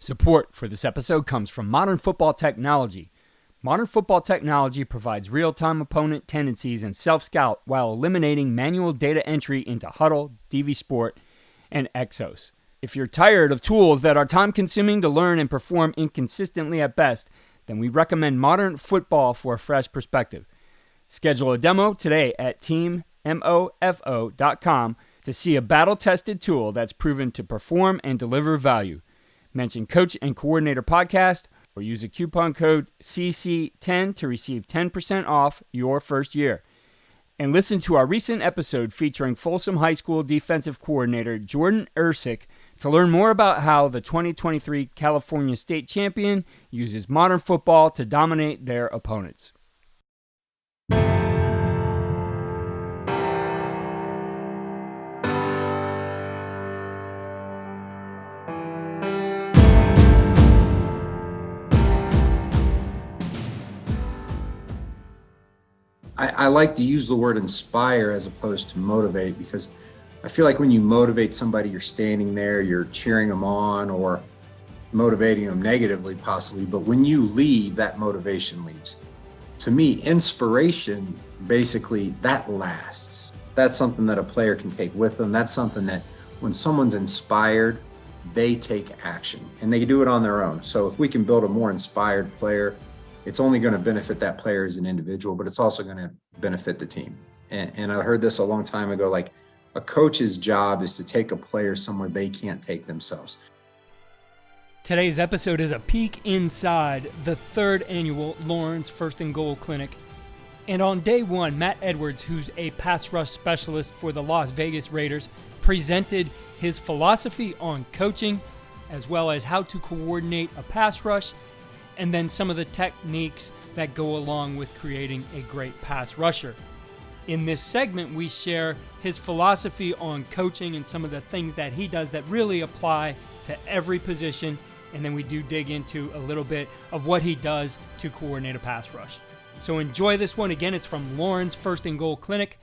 Support for this episode comes from Modern Football Technology. Modern Football Technology provides real-time opponent tendencies and self-scout while eliminating manual data entry into Huddle, DV Sport, and Exos. If you're tired of tools that are time-consuming to learn and perform inconsistently at best, then we recommend Modern Football for a fresh perspective. Schedule a demo today at teammofo.com to see a battle-tested tool that's proven to perform and deliver value. Mention Coach and Coordinator Podcast or use the coupon code CC10 to receive 10% off your first year. And listen to our recent episode featuring Folsom High School defensive coordinator Jordan Ersick to learn more about how the 2023 California State Champion uses modern football to dominate their opponents. I like to use the word inspire as opposed to motivate, because I feel like when you motivate somebody, you're standing there, you're cheering them on or motivating them negatively possibly. But when you leave, that motivation leaves. To me, inspiration, basically, that lasts. That's something that a player can take with them. That's something that when someone's inspired, they take action and they do it on their own. So if we can build a more inspired player, it's only going to benefit that player as an individual, but it's also going to benefit the team. And I heard this a long time ago, like a coach's job is to take a player somewhere they can't take themselves. Today's episode is a peek inside the third annual Lawrence First and Goal Clinic. And on day one, Matt Edwards, who's a pass rush specialist for the Las Vegas Raiders, presented his philosophy on coaching, as well as how to coordinate a pass rush, and then some of the techniques that go along with creating a great pass rusher. In this segment, we share his philosophy on coaching and some of the things that he does that really apply to every position, and then we do dig into a little bit of what he does to coordinate a pass rush. So enjoy this one. Again, it's from Lawrence First and Goal Clinic.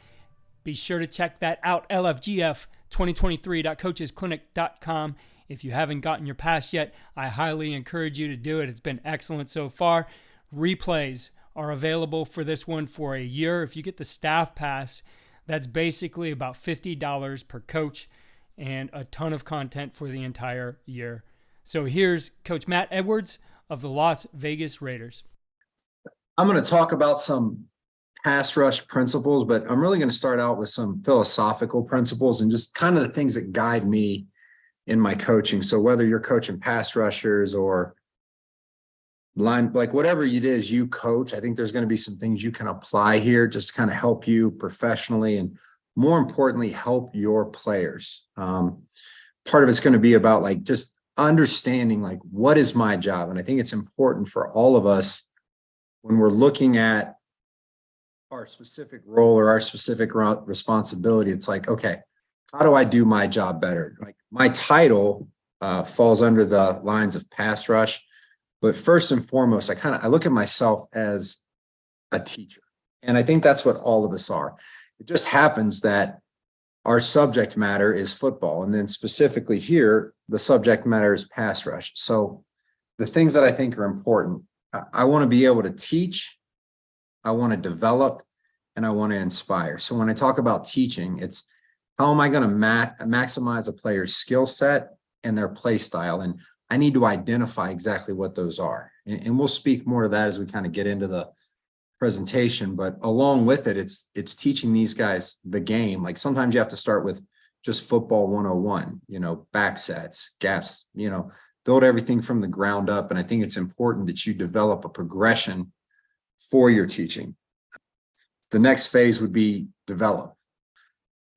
Be sure to check that out, lfgf2023.coachesclinic.com. If you haven't gotten your pass yet, I highly encourage you to do it. It's been excellent so far. Replays are available for this one for a year. If you get the staff pass, that's basically about $50 per coach and a ton of content for the entire year. So here's Coach Matt Edwards of the Las Vegas Raiders. I'm going to talk about some pass rush principles, but I'm really going to start out with some philosophical principles and just kind of the things that guide me in my coaching. So whether you're coaching pass rushers or line, like whatever it is you coach, I think there's going to be some things you can apply here just to kind of help you professionally and more importantly, help your players. Part of it's going to be about like just understanding like what is my job. And I think it's important for all of us when we're looking at our specific role or our specific responsibility. It's like, okay, how do I do my job better? Like my title falls under the lines of pass rush, but first and foremost, I look at myself as a teacher. And I think that's what all of us are. It just happens that our subject matter is football. And then specifically here, the subject matter is pass rush. So the things that I think are important, I want to be able to teach, I want to develop, and I want to inspire. So when I talk about teaching, it's how am I going to maximize a player's skill set and their play style? And I need to identify exactly what those are. And we'll speak more to that as we kind of get into the presentation. But along with it, it's teaching these guys the game. Like sometimes you have to start with just football 101, back sets, gaps, build everything from the ground up. And I think it's important that you develop a progression for your teaching. The next phase would be develop.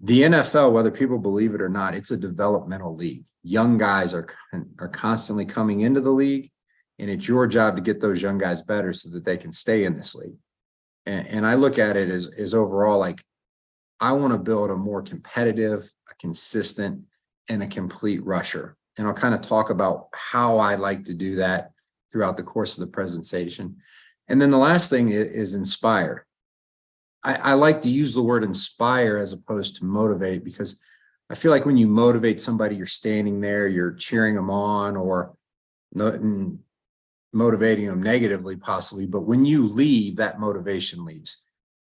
The NFL, whether people believe it or not, it's a developmental league. Young guys are constantly coming into the league, and it's your job to get those young guys better so that they can stay in this league. And I look at it as overall, like I want to build a more competitive, a consistent, and a complete rusher. And I'll kind of talk about how I like to do that throughout the course of the presentation. And then the last thing is inspire. I like to use the word inspire as opposed to motivate, because I feel like when you motivate somebody, you're standing there, you're cheering them on or not motivating them negatively possibly, but when you leave, that motivation leaves.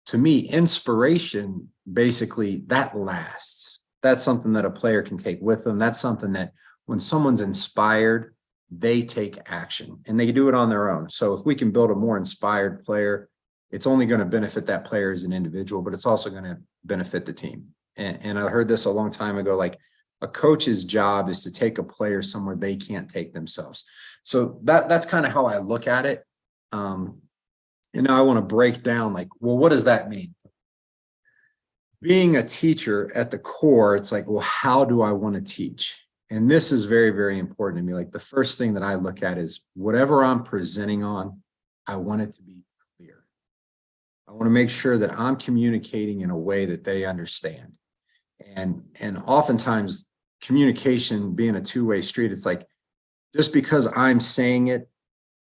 To me, inspiration, basically, that lasts. That's something that a player can take with them. That's something that when someone's inspired, they take action and they do it on their own. So if we can build a more inspired player, it's only going to benefit that player as an individual, but it's also going to benefit the team. And I heard this a long time ago, like a coach's job is to take a player somewhere they can't take themselves. So that's kind of how I look at it. And now I want to break down like, well, what does that mean? Being a teacher at the core, it's like, well, how do I want to teach? And this is very, very important to me. Like the first thing that I look at is whatever I'm presenting on, I want it to be clear. I want to make sure that I'm communicating in a way that they understand. And oftentimes communication being a two-way street, it's like, just because I'm saying it,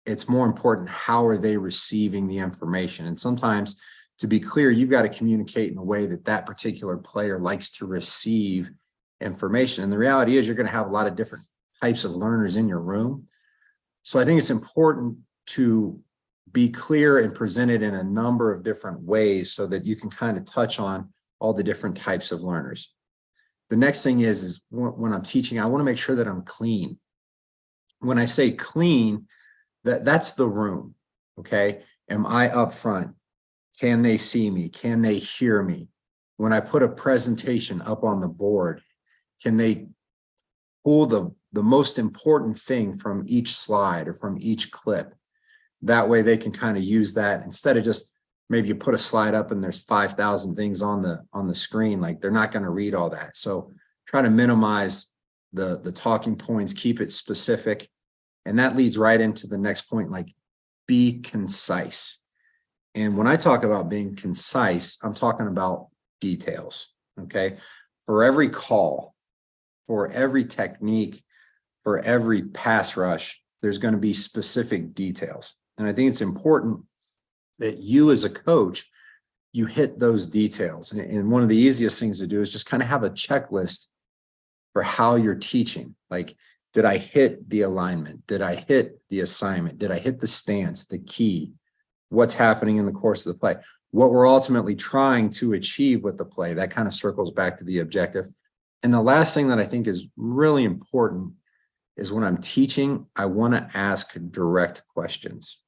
it's more important how are they receiving the information. And sometimes, to be clear, you've got to communicate in a way that that particular player likes to receive information. And the reality is you're going to have a lot of different types of learners in your room. So I think it's important to be clear and present it in a number of different ways so that you can kind of touch on all the different types of learners. The next thing is when I'm teaching, I want to make sure that I'm clean. When I say clean, that's the room. Okay. Am I up front? Can they see me? Can they hear me? When I put a presentation up on the board, can they pull the most important thing from each slide or from each clip? That way they can kind of use that instead of just maybe you put a slide up and there's 5,000 things on the screen, like they're not going to read all that. So try to minimize the talking points, keep it specific. And that leads right into the next point, like be concise. And when I talk about being concise, I'm talking about details, okay? For every call, for every technique, for every pass rush, there's going to be specific details. And I think it's important that you as a coach, you hit those details. And one of the easiest things to do is just kind of have a checklist for how you're teaching. Like, did I hit the alignment? Did I hit the assignment? Did I hit the stance, the key? What's happening in the course of the play? What we're ultimately trying to achieve with the play, that kind of circles back to the objective. And the last thing that I think is really important is when I'm teaching, I want to ask direct questions.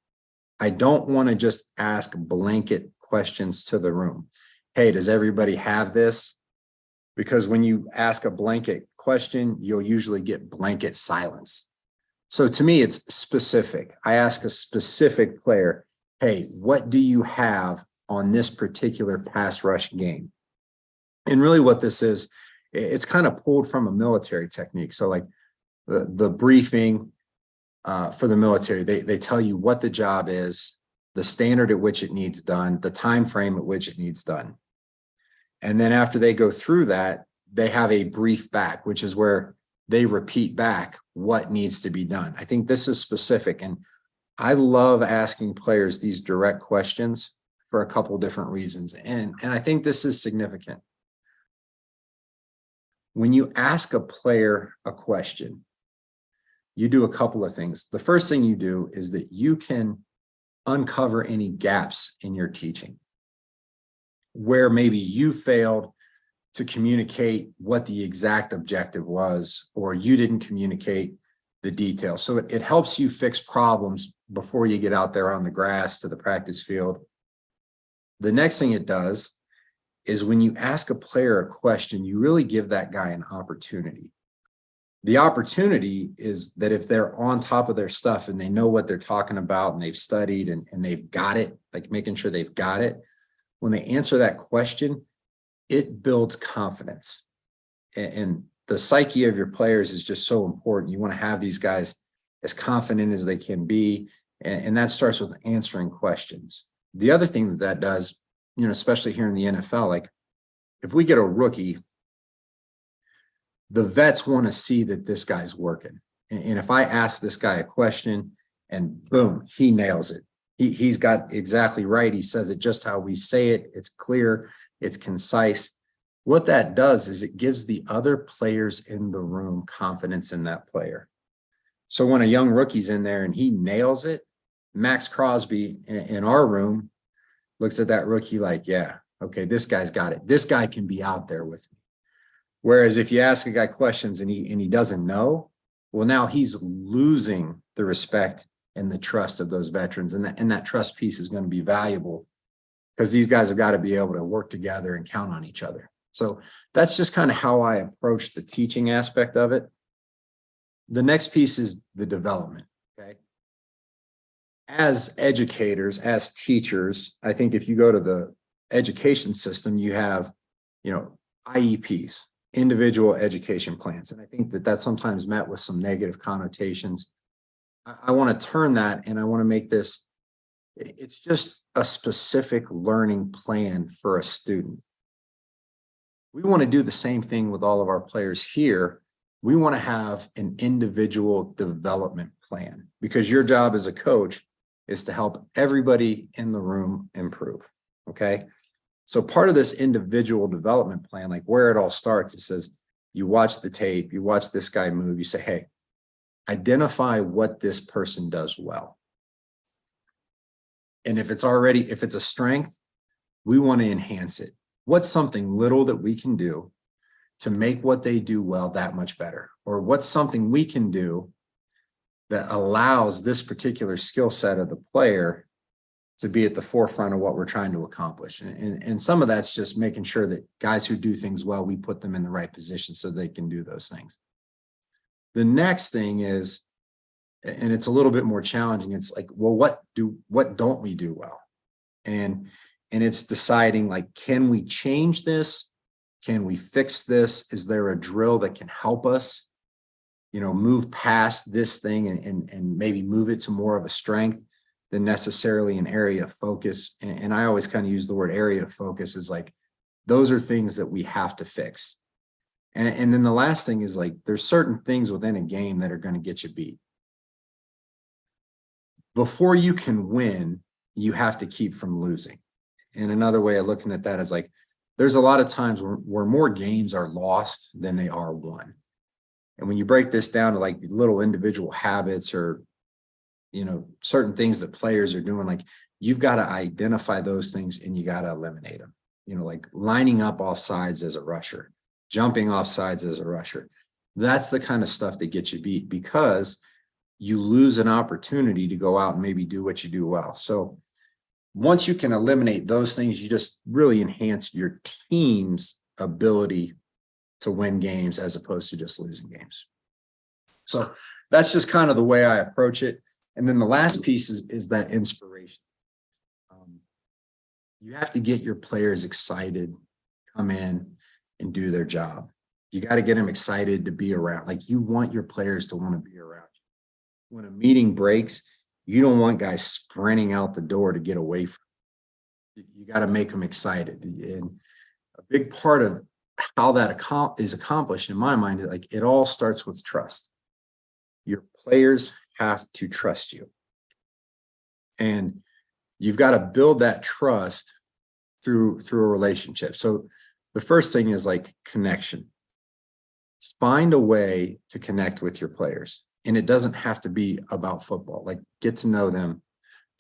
I don't want to just ask blanket questions to the room. Hey, does everybody have this? Because when you ask a blanket question, you'll usually get blanket silence. So to me, it's specific. I ask a specific player, hey, what do you have on this particular pass rush game? And really what this is, it's kind of pulled from a military technique. So like the briefing for the military, they tell you what the job is, the standard at which it needs done, the time frame at which it needs done. And then after they go through that, they have a brief back, which is where they repeat back what needs to be done. I think this is specific. And I love asking players these direct questions for a couple different reasons. And I think this is significant. When you ask a player a question, you do a couple of things. The first thing you do is that you can uncover any gaps in your teaching where maybe you failed to communicate what the exact objective was, or you didn't communicate the details. So it helps you fix problems before you get out there on the grass to the practice field. The next thing it does is when you ask a player a question, you really give that guy an opportunity. The opportunity is that if they're on top of their stuff and they know what they're talking about and they've studied and they've got it, like making sure they've got it, when they answer that question, it builds confidence. And the psyche of your players is just so important. You want to have these guys as confident as they can be. And that starts with answering questions. The other thing that does, especially here in the NFL, like if we get a rookie, the vets want to see that this guy's working. And if I ask this guy a question and boom, he nails it. He's got exactly right. He says it just how we say it. It's clear, it's concise. What that does is it gives the other players in the room confidence in that player. So when a young rookie's in there and he nails it, Max Crosby in our room looks at that rookie like, yeah, okay, this guy's got it. This guy can be out there with me. Whereas if you ask a guy questions and he doesn't know, well, now he's losing the respect and the trust of those veterans. And that trust piece is going to be valuable because these guys have got to be able to work together and count on each other. So that's just kind of how I approach the teaching aspect of it. The next piece is the development. Okay. As educators, as teachers, I think if you go to the education system, you have, IEPs, individual education plans. And I think that that's sometimes met with some negative connotations. I want to turn that and I want to make this, it's just a specific learning plan for a student. We want to do the same thing with all of our players here. We want to have an individual development plan because your job as a coach is to help everybody in the room improve. Okay. So part of this individual development plan, like where it all starts, it says you watch the tape, you watch this guy move, you say, hey, identify what this person does well. And if it's a strength, we want to enhance it. What's something little that we can do to make what they do well that much better? Or what's something we can do that allows this particular skill set of the player to be at the forefront of what we're trying to accomplish? And some of that's just making sure that guys who do things well, we put them in the right position so they can do those things. The next thing is, and it's a little bit more challenging, it's like, well, what don't we do well? And it's deciding, like, can we change this? Can we fix this? Is there a drill that can help us, move past this thing and maybe move it to more of a strength than necessarily an area of focus? And I always kind of use the word area of focus is like, those are things that we have to fix. And then the last thing is, like, there's certain things within a game that are going to get you beat. Before you can win, you have to keep from losing. And another way of looking at that is, like, there's a lot of times where more games are lost than they are won. And when you break this down to like little individual habits or, certain things that players are doing, like, you've got to identify those things and you got to eliminate them. Like lining up off sides as a rusher, jumping off sides as a rusher. That's the kind of stuff that gets you beat because you lose an opportunity to go out and maybe do what you do well. So once you can eliminate those things, you just really enhance your team's ability to win games as opposed to just losing games. So that's just kind of the way I approach it. And then the last piece is that inspiration. You have to get your players excited, come in and do their job. You got to get them excited to be around. Like, you want your players to want to be around you. When a meeting breaks, you don't want guys sprinting out the door to get away from it. You got to make them excited. And a big part of how that is accomplished, in my mind, like, it all starts with trust. Your players have to trust you. And you've got to build that trust through a relationship. So the first thing is, like, connection. Find a way to connect with your players. And it doesn't have to be about football. Like, get to know them,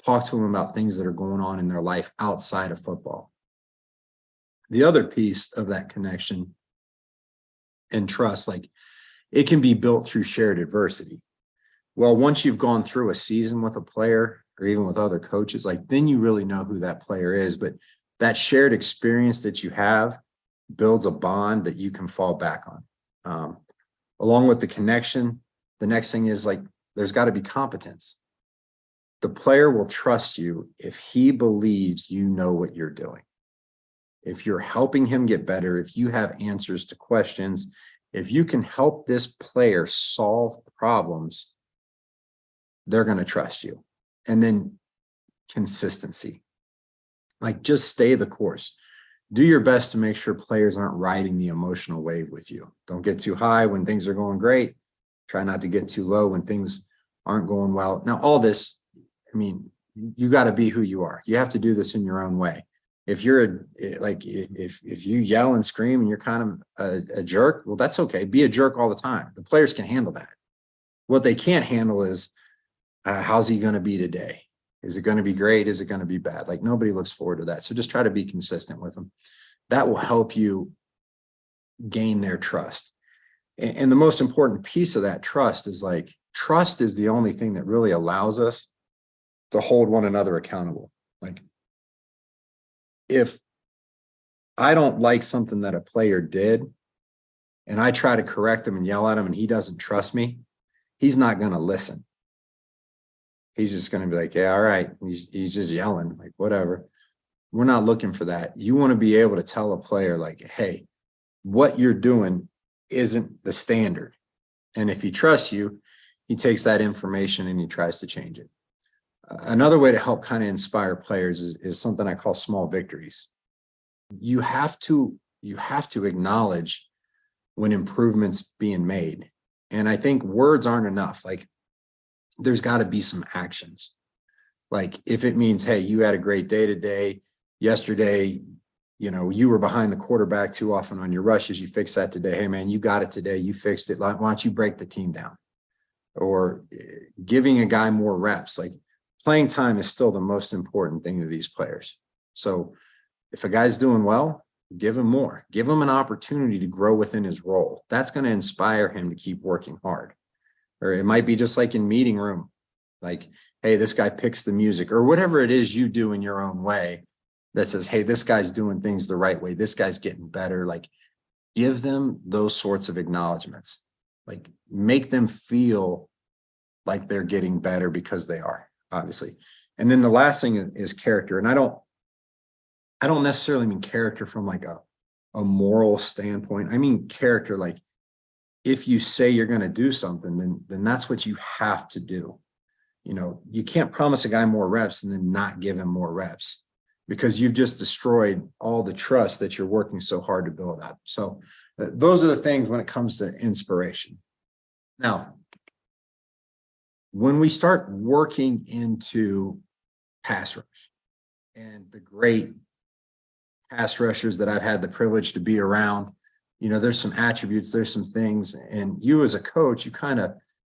talk to them about things that are going on in their life outside of football. The other piece of that connection and trust, like, it can be built through shared adversity. Well, once you've gone through a season with a player or even with other coaches, like, then you really know who that player is. But that shared experience that you have builds a bond that you can fall back on. Along with the connection, the next thing is, like, there's got to be competence. The player will trust you if he believes you know what you're doing. If you're helping him get better, if you have answers to questions, if you can help this player solve problems, they're going to trust you. And then consistency. Like, just stay the course. Do your best to make sure players aren't riding the emotional wave with you. Don't get too high when things are going great. Try not to get too low when things aren't going well. Now, all this, I mean, you got to be who you are. You have to do this in your own way. If you're if you yell and scream and you're kind of a jerk, well, that's okay. Be a jerk all the time. The players can handle that. What they can't handle is how's he going to be today? Is it going to be great? Is it going to be bad? Like nobody looks forward to that. So just try to be consistent with them. That will help you gain their trust. And the most important piece of that trust is like, trust is the only thing that really allows us to hold one another accountable. Like if I don't like something that a player did and I try to correct him and yell at him and he doesn't trust me, he's not going to listen. He's just going to be like, yeah, all right. He's just yelling, like, whatever. We're not looking for that. You want to be able to tell a player like, hey, what you're doing isn't the standard. And if he trusts you, he takes that information and he tries to change it. Another way to help kind of inspire players is something I call small victories. You have to acknowledge when improvements being made. And I think words aren't enough. Like there's got to be some actions. Like if it means, hey, you had a great day today. Yesterday, you were behind the quarterback too often on your rushes. You fixed that today. Hey, man, you got it today. You fixed it. Why don't you break the team down? Or giving a guy more reps. Like playing time is still the most important thing to these players. So if a guy's doing well, give him more. Give him an opportunity to grow within his role. That's going to inspire him to keep working hard. Or it might be just like in meeting room, like, hey, this guy picks the music or whatever it is you do in your own way that says, hey, this guy's doing things the right way. This guy's getting better. Like give them those sorts of acknowledgments, like make them feel like they're getting better because they are, obviously. And then the last thing is character. And I don't necessarily mean character from like a moral standpoint. I mean character, like if you say you're going to do something, then that's what you have to do. You can't promise a guy more reps and then not give him more reps because you've just destroyed all the trust that you're working so hard to build up. So those are the things when it comes to inspiration. Now, when we start working into pass rush and the great pass rushers that I've had the privilege to be around, there's some attributes, there's some things, and you as a coach,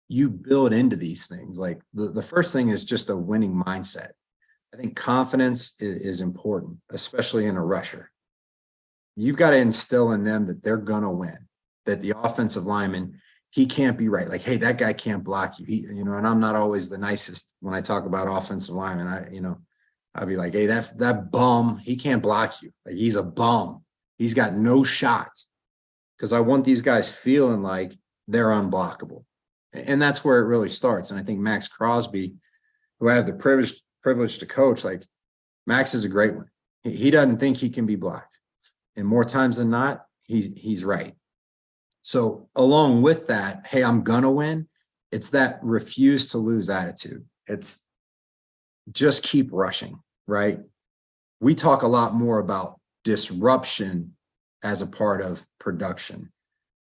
you build into these things. Like the first thing is just a winning mindset. I think confidence is important, especially in a rusher. You've got to instill in them that they're going to win, that the offensive lineman, he can't be right. Like, hey, that guy can't block you. And I'm not always the nicest when I talk about offensive linemen. I'll be like, hey, that bum, he can't block you. Like he's a bum. He's got no shot. Because I want these guys feeling like they're unblockable. And that's where it really starts. And I think Max Crosby, who I have the privilege to coach, like Max is a great one. He doesn't think he can be blocked. And more times than not, he's right. So along with that, hey, I'm gonna win. It's that refuse to lose attitude. It's just keep rushing, right? We talk a lot more about disruption as a part of production.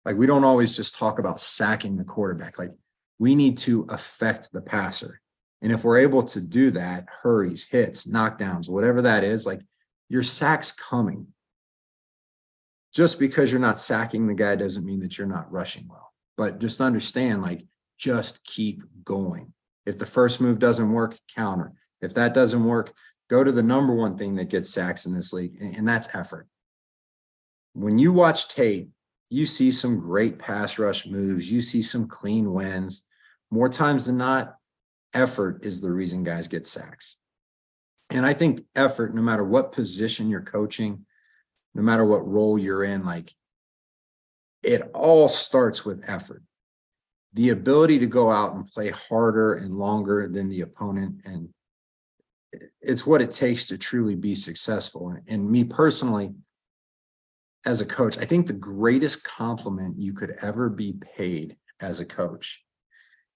Like we don't always just talk about sacking the quarterback. Like we need to affect the passer. And if we're able to do that, hurries, hits, knockdowns, whatever that is, like your sack's coming. Just because you're not sacking the guy doesn't mean that you're not rushing well. But just understand, like, just keep going. If the first move doesn't work, counter. If that doesn't work, go to the number one thing that gets sacks in this league, and that's effort. When you watch tape, you see some great pass rush moves. You see some clean wins. More times than not, effort is the reason guys get sacks. And I think effort, no matter what position you're coaching, no matter what role you're in, like it all starts with effort. The ability to go out and play harder and longer than the opponent. And it's what it takes to truly be successful. And me personally, as a coach, I think the greatest compliment you could ever be paid as a coach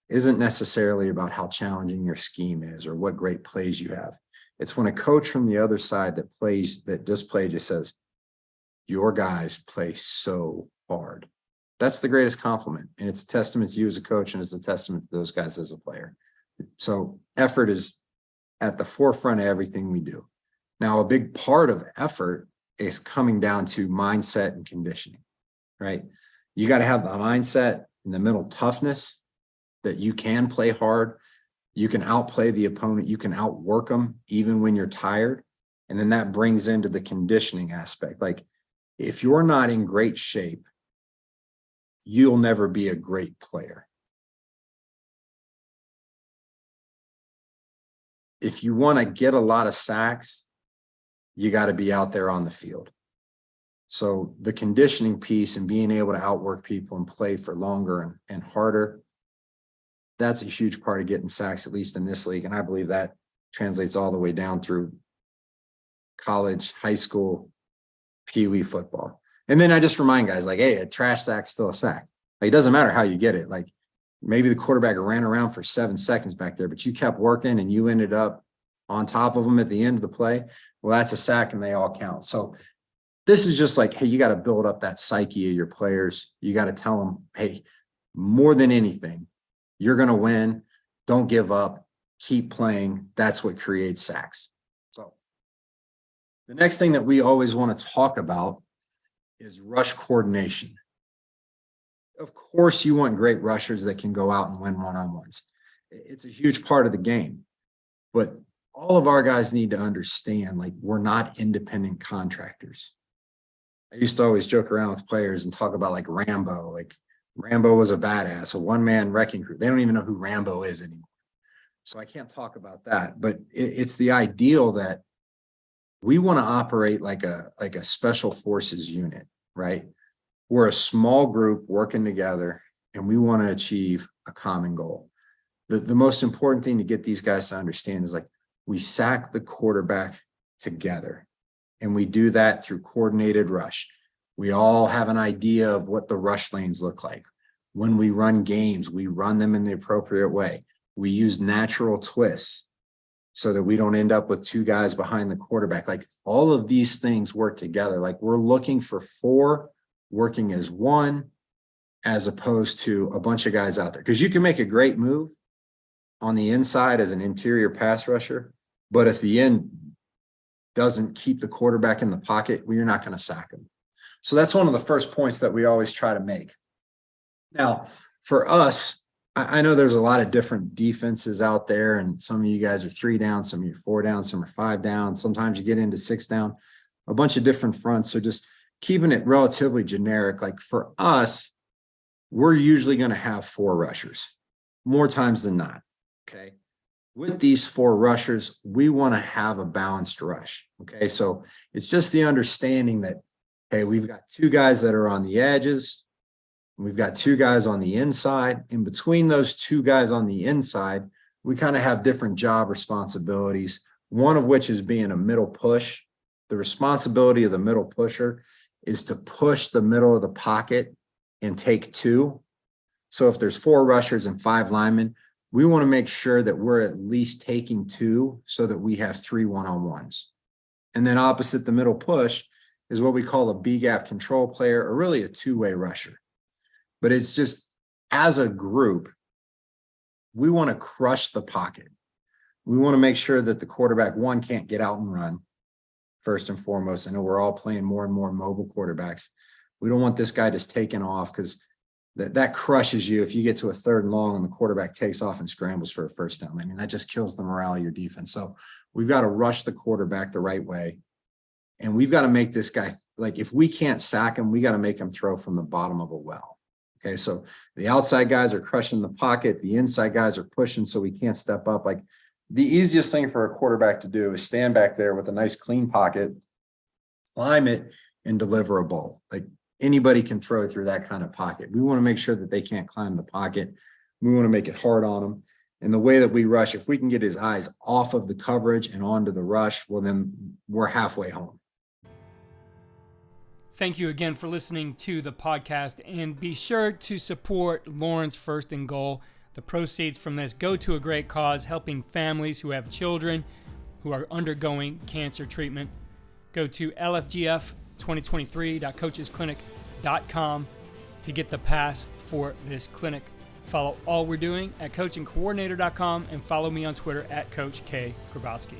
isn't necessarily about how challenging your scheme is or what great plays you have. It's when a coach from the other side that just says, your guys play so hard. That's the greatest compliment. And it's a testament to you as a coach, and it's a testament to those guys as a player. So effort is at the forefront of everything we do. Now, a big part of effort is coming down to mindset and conditioning, right? You got to have the mindset and the mental toughness, that you can play hard, you can outplay the opponent, you can outwork them even when you're tired. And then that brings into the conditioning aspect. Like, if you're not in great shape, you'll never be a great player. If you want to get a lot of sacks, you got to be out there on the field. So the conditioning piece and being able to outwork people and play for longer and harder, that's a huge part of getting sacks, at least in this league. And I believe that translates all the way down through college, high school, Pee Wee football. And then I just remind guys, like, hey, a trash sack's still a sack. Like, it doesn't matter how you get it. Like, maybe the quarterback ran around for 7 seconds back there, but you kept working and you ended up on top of them at the end of the play. Well, that's a sack and they all count. So this is just like, hey, you got to build up that psyche of your players. You got to tell them, hey, more than anything, you're going to win. Don't give up. Keep playing. That's what creates sacks. So the next thing that we always want to talk about is rush coordination. Of course, you want great rushers that can go out and win one-on-ones. It's a huge part of the game. But all of our guys need to understand, like, we're not independent contractors. I used to always joke around with players and talk about, like, Rambo. Like, Rambo was a badass, a one-man wrecking crew. They don't even know who Rambo is anymore. So I can't talk about that. But it's the ideal that we want to operate like a special forces unit, right? We're a small group working together, and we want to achieve a common goal. The most important thing to get these guys to understand is, like, we sack the quarterback together, and we do that through coordinated rush. We all have an idea of what the rush lanes look like. When we run games, we run them in the appropriate way. We use natural twists so that we don't end up with 2 guys behind the quarterback. Like, all of these things work together. Like, we're looking for 4 working as one, as opposed to a bunch of guys out there. Because you can make a great move on the inside as an interior pass rusher, but if the end doesn't keep the quarterback in the pocket, well, you're not going to sack him. So that's one of the first points that we always try to make. Now, for us, I know there's a lot of different defenses out there, and some of you guys are 3 down, some of you are 4 down, some are 5 down. Sometimes you get into 6 down, a bunch of different fronts. So just keeping it relatively generic. Like, for us, we're usually going to have 4 rushers more times than not. Okay. With these 4 rushers, we want to have a balanced rush. Okay. So it's just the understanding that, hey, we've got 2 guys that are on the edges. We've got 2 guys on the inside. In between those 2 guys on the inside, we kind of have different job responsibilities, one of which is being a middle push. The responsibility of the middle pusher is to push the middle of the pocket and take 2. So if there's 4 rushers and 5 linemen, we want to make sure that we're at least taking 2 so that we have 3 one-on-ones. And then opposite the middle push is what we call a B-gap control player, or really a 2-way rusher. But it's just, as a group, we want to crush the pocket. We want to make sure that the quarterback, one, can't get out and run, first and foremost. I know we're all playing more and more mobile quarterbacks. We don't want this guy just taking off, because that crushes you if you get to a 3rd and long and the quarterback takes off and scrambles for a first down. I mean, that just kills the morale of your defense. So we've got to rush the quarterback the right way. And we've got to make this guy, like, if we can't sack him, we got to make him throw from the bottom of a well. Okay, so the outside guys are crushing the pocket. The inside guys are pushing so we can't step up. Like, the easiest thing for a quarterback to do is stand back there with a nice clean pocket, climb it, and deliver a ball. Like, anybody can throw through that kind of pocket. We want to make sure that they can't climb the pocket. We want to make it hard on them. And the way that we rush, if we can get his eyes off of the coverage and onto the rush, well, then we're halfway home. Thank you again for listening to the podcast, and be sure to support Lawrence First and Goal. The proceeds from this go to a great cause, helping families who have children who are undergoing cancer treatment. Go to lfgf2023.coachesclinic.com to get the pass for this clinic. Follow all we're doing at coachingcoordinator.com, and follow me on Twitter at Coach K. Grabowski.